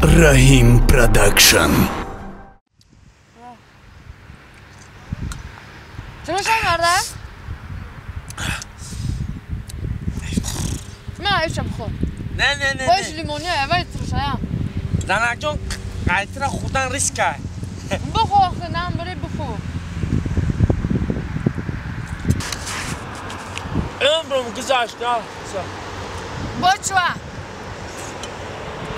Rahim Production. چراشم کرده؟ من ایشم خود نه باش لیمونی اول ترشایم زنک جون قیتر خودن ریسکه بخو آخه نم بری بخو عمرم گذاشت با چوه؟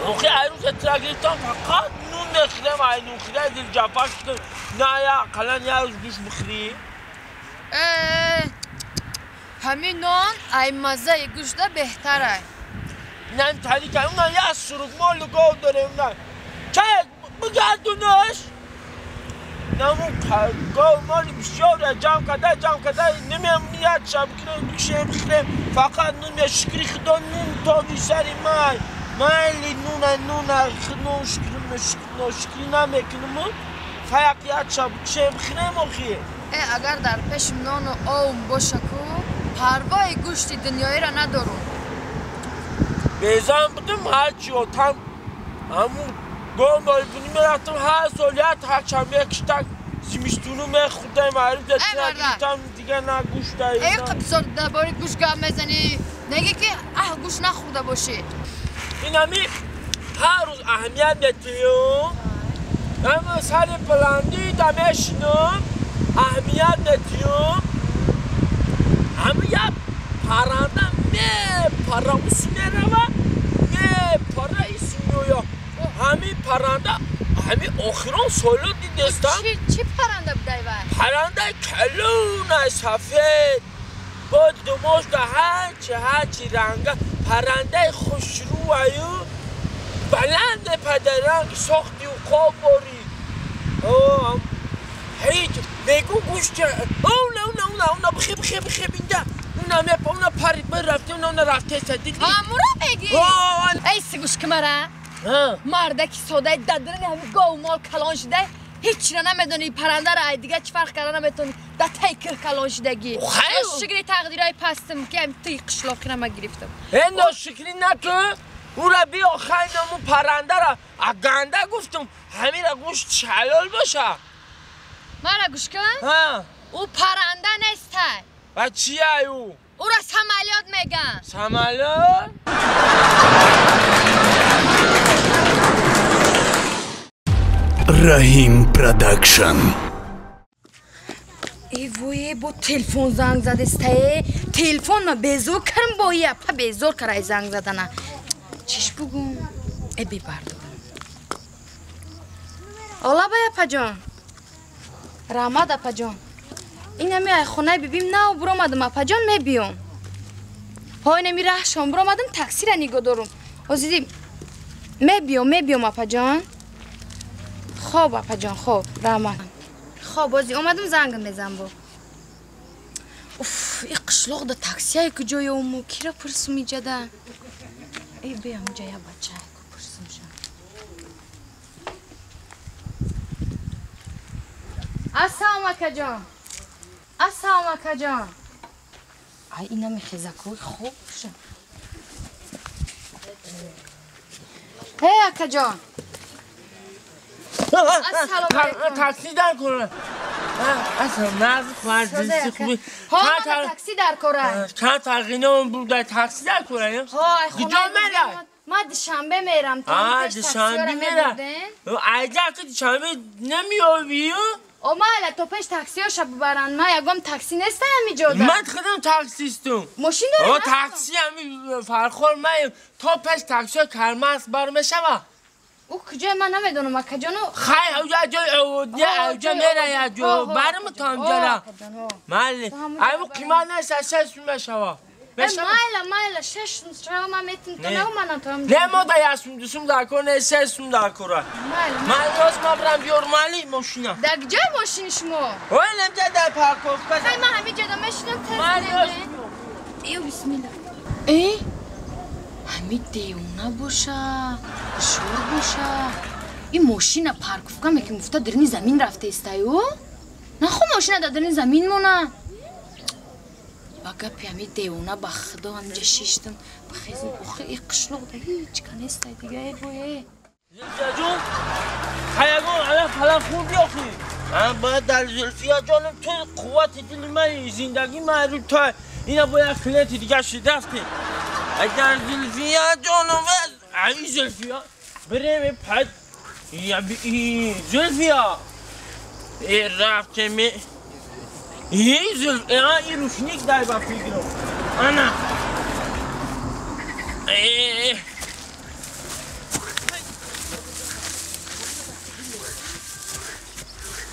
اوخی ایروز اتراگیتان فقط نون نخیرم نون خیره دل جفاش کن نه یا قلن یا روز گوش بخری همین نان ای مزه گوشته بهتره نه تری که اونها یا سروک مال گاو داره اونها چه بگردونش نمون گاو مالی بسیاره جمع کده نمیم نیت شب کنم دوشه بخیرم فقط نون یا شکری خدا نون تاوی سری مالی نون شکری نمیکنم فقط شب چه بخیرم آخیه اگر در پیشم نان و آوم باشه که پروای گوشت دنیایی را ندارم بیزن بودم هرچی و تم همون گام بایی بونی میرفتم هر سالیت هر چند یکشتک زیمیستونو میخوردم معروف دستیتم دیگه نه گوش دایی ای قبصار درباره گوش گام میزنی نگه که گوش نخورده باشی این همی هر روز اهمیت نتیم همه سر پلندی دمشنم اهمیت نتیم همه یه پرنده میپره اسی میروه میپره ایسی میویا همه پرنده همه آخران سالو دیدستم چی پرنده بودی وای؟ پرنده کلون سفید با دماش ده هرچی رنگه پرنده خوشرو ایو بلند پدرنگ ساختی و خواب باری هیچ بگو گوشت اونا بخیب اینجا اونا پرید باید رفته اونا رفته دیدی همورا بگی ای سگوش کمره مرده که ساده دادرنی همین گاو مال کلان شده هیچ را نمیدونی پرنده را دیگه چی فرق کرده نمیتونی در تیکر کلان شدگی شکری تقدیرهای پستم که هم توی قشلاقی را ما گرفتم این ناشکری نکن او را بیا خیلی نمون پرنده را گنده گفتم همین را گوشت حلال باشه من را گوش کن؟ او پرنده نیسته و چیه او؟ او را سمالیات میگن سمالیات؟ Rahim Production. ای وای با تلفن زنگ زده استه تلفن ما بیزور کردم با یه اپا بیزور کرای زنگ زدنه چیش بگم؟ ای ببردم اولا با اپا جان رحمت اپا جان این همی خونه ببیم نه برو آمدم اپا جان میبیم های نمی رحشم برو آمدم تاکسی را نگاه دارم عزیزی میبیم اپا جان خوب اپا جان خوب رحمت خوب بازی اومدم زنگ میزنم با اوف ای قشلاق دا تاکسی های کجای اومو کی را پرسم ایجا دا ای بیام جای بچه های که پرسم شد السلام اکا جان السلام اکا جان ای اینا میخیزه کوی خوب شد هی اکا جان تاکسی در کنه اصلا نزد خواهد جنسی خوبی تاکسی در کنه چند تلقینه اون بود در تاکسی در کنه کجا میره؟ ما دوشنبه میرم دوشنبه میره ایجا که دوشنبه نمیابی او ما اله تو پیش تاکسی ها شب ببرن ما یکم تاکسی نیسته همی جاده من خودم تاکسیستم ماشین داری؟ تاکسی همی فرخور من تا پیش تاکسی ها کرمس برمشه او کجای من نمیدونم اکا جانو خیلی اوجا جای اوجا میره یا جو برم تا همجا مالی ایمو قیمت نیست 6 میشوا مایلا 6 شما من میتونم تو نگو منم تو همجا نه ما دا یاسم دوسم در کنه 6 در کنه من راست ما برم بیار مالی ماشینا در کجای ماشین شما؟ اوه نمجا در پارکوف خیلی من همین جدا میشنم تست مالی ایو بسم الله ای همین دیونه باشه شور باشه این ماشین پارکوفکا میگه مفتا درنی زمین رفته استایو نه خو ماشین درنی زمین مونه بگه پیامی دیونه بخدا همجا شیشتم بخیزم بخی ای قشلوق ده هیچ کنیسته دیگه ای بویه زلفیا جون خیابون الان حالا خوب بیاخی باید در زلفیا جانم تو قوت دل من زندگی من رو تا اینا باید کلینت دیگه شد رفتیم در زلفیا جانم ای زلفیا بریم پد زلفیا رفتیم زلفیا این روشنیک داری با فکرم انا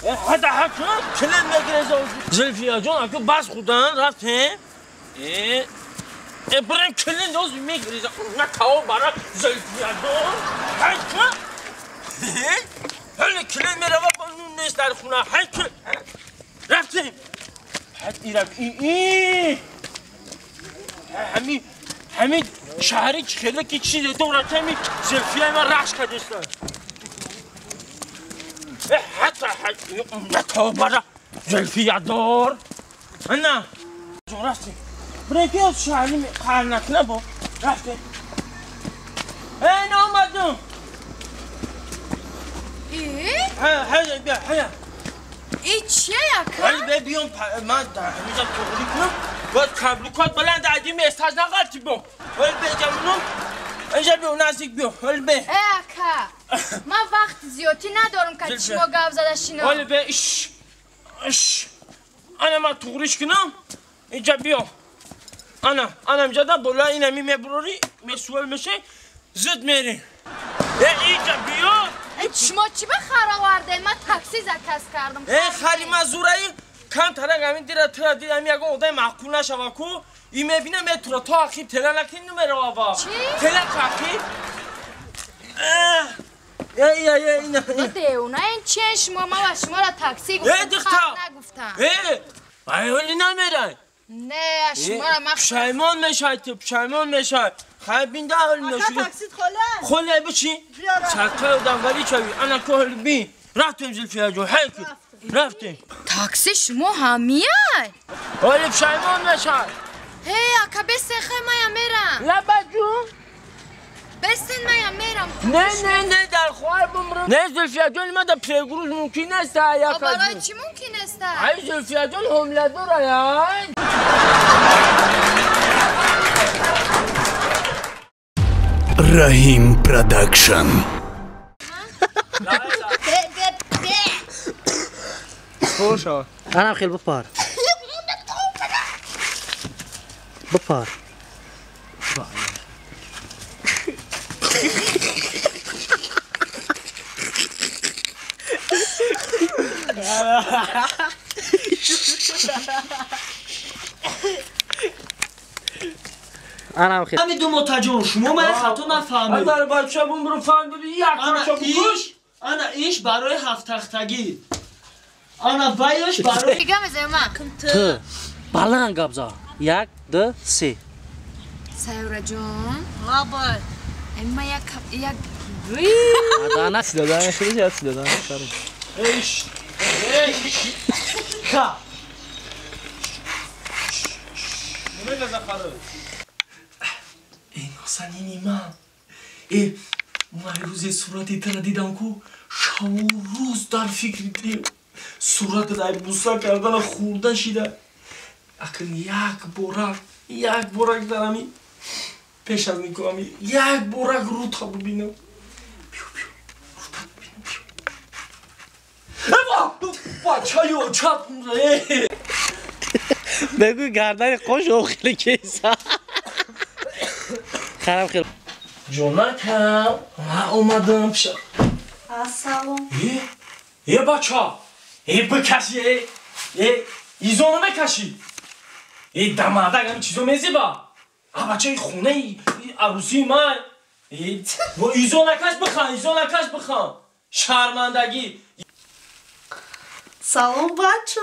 حتی حتی کلید میگیره زلفیا جان اگه بس خودن رفتیم بریم کلید دوز میگیره نه کاو برای زلفیا جان حتی هلی کلید میره و نون نیست در خونه حتی رفتیم حتی رفتیم همین شهری خیلی که چیزه تو رفتیم زلفیا من رخش کردستن حتی نکاو برا زلفیا دار نه جون رفتیم برای از شهری خر نکنه با رفتیم این آمدم ای؟ بیا ای چیه یکا؟ حالی بیام من در همیزم توقلی کنم باید کبلوکات بلند عدیم استاج نقلتی با حالی بیجمونم اینجا بیو نزدیک بیو حالی بی ای اکا من وقت زیادی ندارم که شما گفت زده شینم حالی بی اش انا من توقلیش کنم اینجا بیو انا اینجا دا بلا این همی میبروری میسوال میشه زد میری اینجا بیو شما چی به خراورده؟ من تاکسی زکس کردم خالی من زورایی کم ترنگ همین دیره دیدم یک آدم معقول نشوه کو این میبینم میتونه تا آخیب تله نکنی نمیره آبا چی؟ تله آخیب اینا دیونه این چیه شما؟ من و شما را تاکسی گفتم نگفتم ولی نمیره نه شما را من پشیمان میشه تو پشیمان میشه خیلی بینده حال میشه تاکسیت خله خله بچی؟ چرکه و دنگلی چوی انا که حال بین رفتیم زلفیا جو حیکی رفتیم تاکسی شما همیه؟ حالی پشیمان میشه هی اکا بستین خیلی مایا میرم لبا جون بستین مایا میرم نه در خوار بمرم نه زلفیا جون من در پیگروز ممکن است یا برای چی ممکن است؟ ای زلفیا جون حمله داره یا Rahim Production. خوشا انا خیل بپار بپار انا خیل همین دو متجون شما من خطا نفهمید در بچه بمرو فهم ببین یک بچه بکش انا ایش برای هفت تختگی انا بایش برای دیگه میزه من تو بالان گابزا یک دو سی سیوره جون بابا اما یک دانا سی دانا شروع زیاد سی دانا ایش کا نمیده زخاره این حسنینی من روز صورتی تر دیدم که شب و روز در فکر دیم صورت در بوسا کردن خورده شده اکن یک بورک درمی پیش از نکنم یک بورک رو تا ببینم بیو رو تا ببینم بیو بچه یو چپ ره بگو گردن خوش و خیلی کیسا خراب خیلی جونکم من اومدم پیش سلام یه بچه بکشی ایزونو بکشی دمادک همین چیزو میزیبا بچه خونه عروسی من ایزو نکش بخوام شرمندگی سلام بچه